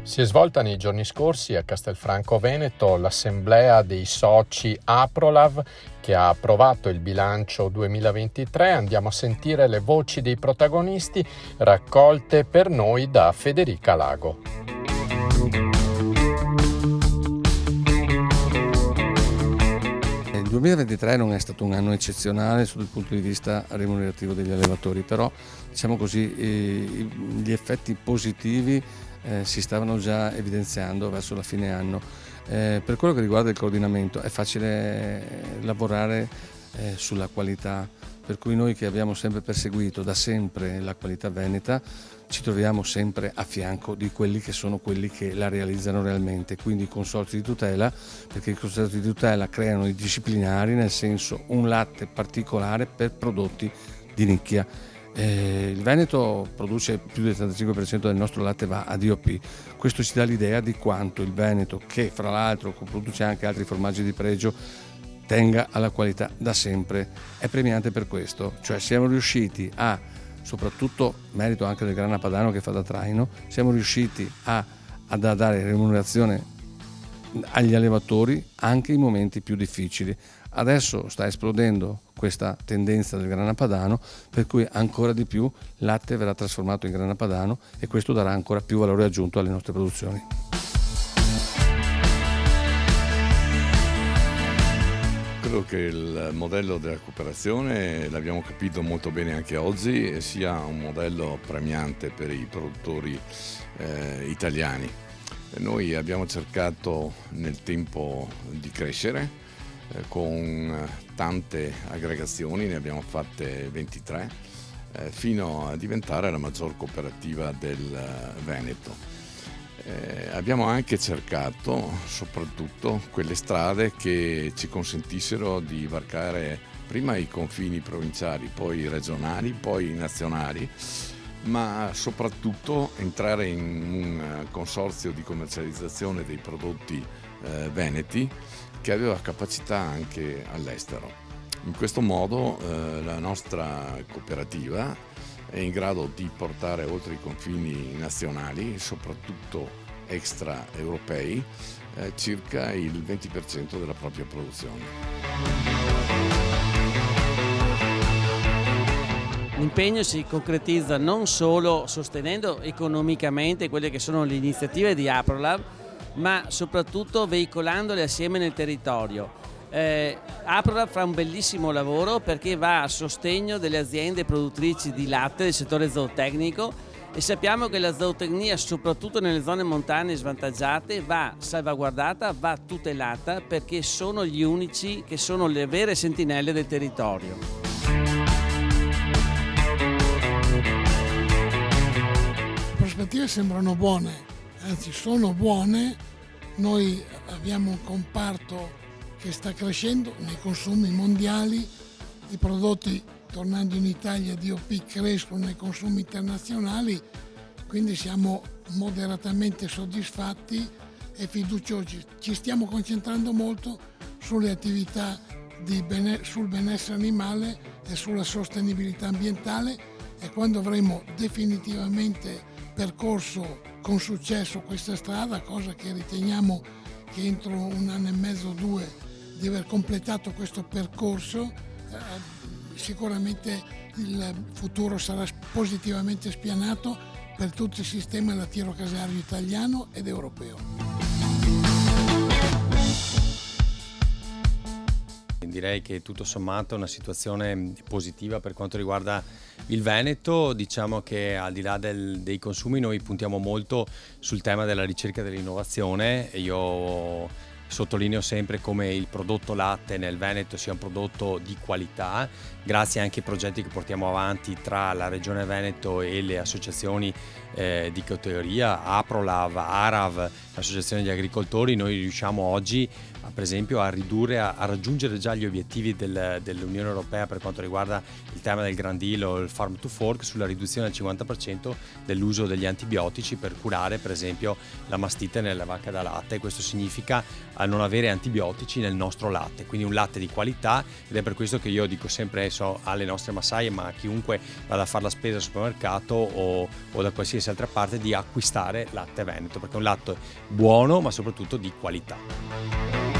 Si è svolta nei giorni scorsi a Castelfranco Veneto l'assemblea dei soci Aprolav che ha approvato il bilancio 2023. Andiamo a sentire le voci dei protagonisti raccolte per noi da Federica Lago. Il 2023 non è stato un anno eccezionale sul punto di vista remunerativo degli allevatori, però diciamo così gli effetti positivi si stavano già evidenziando verso la fine anno. Per quello che riguarda il coordinamento è facile lavorare sulla qualità, per cui noi che abbiamo sempre perseguito da sempre la qualità veneta ci troviamo sempre a fianco di quelli che la realizzano realmente, quindi i consorzi di tutela, perché i consorzi di tutela creano i disciplinari, nel senso un latte particolare per prodotti di nicchia. Il Veneto produce più del 35% del nostro latte va a DOP. Questo ci dà l'idea di quanto il Veneto, che fra l'altro produce anche altri formaggi di pregio, tenga alla qualità da sempre. È premiante per questo, cioè siamo riusciti a, soprattutto merito anche del Grana Padano che fa da traino, siamo riusciti a dare remunerazione agli allevatori anche in momenti più difficili. Adesso sta esplodendo questa tendenza del Grana Padano, per cui ancora di più il latte verrà trasformato in Grana Padano e questo darà ancora più valore aggiunto alle nostre produzioni. Credo che il modello della cooperazione, l'abbiamo capito molto bene anche oggi, sia un modello premiante per i produttori italiani. Noi abbiamo cercato nel tempo di crescere con tante aggregazioni, ne abbiamo fatte 23, fino a diventare la maggior cooperativa del Veneto. Abbiamo anche cercato soprattutto quelle strade che ci consentissero di varcare prima i confini provinciali, poi regionali, poi nazionali, ma soprattutto entrare in un consorzio di commercializzazione dei prodotti veneti che aveva capacità anche all'estero. In questo modo la nostra cooperativa è in grado di portare oltre i confini nazionali, soprattutto extraeuropei, circa il 20% della propria produzione. L'impegno si concretizza non solo sostenendo economicamente quelle che sono le iniziative di Aprolav, ma soprattutto veicolandole assieme nel territorio. Aprolav fa un bellissimo lavoro perché va a sostegno delle aziende produttrici di latte del settore zootecnico e sappiamo che la zootecnia, soprattutto nelle zone montane svantaggiate, va salvaguardata, va tutelata perché sono gli unici che sono le vere sentinelle del territorio. Le prospettive sembrano buone, anzi sono buone. Noi abbiamo un comparto che sta crescendo nei consumi mondiali, i prodotti tornando in Italia DOP crescono nei consumi internazionali, quindi siamo moderatamente soddisfatti e fiduciosi. Ci stiamo concentrando molto sulle attività sul benessere animale e sulla sostenibilità ambientale, e quando avremo definitivamente percorso con successo questa strada, cosa che riteniamo che entro un anno e mezzo o 2 di aver completato questo percorso, sicuramente il futuro sarà positivamente spianato per tutto il sistema lattiero-caseario italiano ed europeo. Direi che tutto sommato è una situazione positiva per quanto riguarda il Veneto. Diciamo che al di là dei consumi noi puntiamo molto sul tema della ricerca e dell'innovazione, e io sottolineo sempre come il prodotto latte nel Veneto sia un prodotto di qualità, grazie anche ai progetti che portiamo avanti tra la Regione Veneto e le associazioni di categoria, Aprolav, Arav, l'associazione degli agricoltori. Noi riusciamo oggi per esempio a raggiungere già gli obiettivi dell'Unione Europea per quanto riguarda il tema del Green Deal o il Farm to Fork sulla riduzione del 50% dell'uso degli antibiotici per curare per esempio la mastite nelle vacche da latte. Questo significa non avere antibiotici nel nostro latte, quindi un latte di qualità, ed è per questo che io dico sempre alle nostre massaie, ma a chiunque vada a fare la spesa al supermercato o da qualsiasi altra parte, di acquistare latte veneto, perché è un latte buono ma soprattutto di qualità.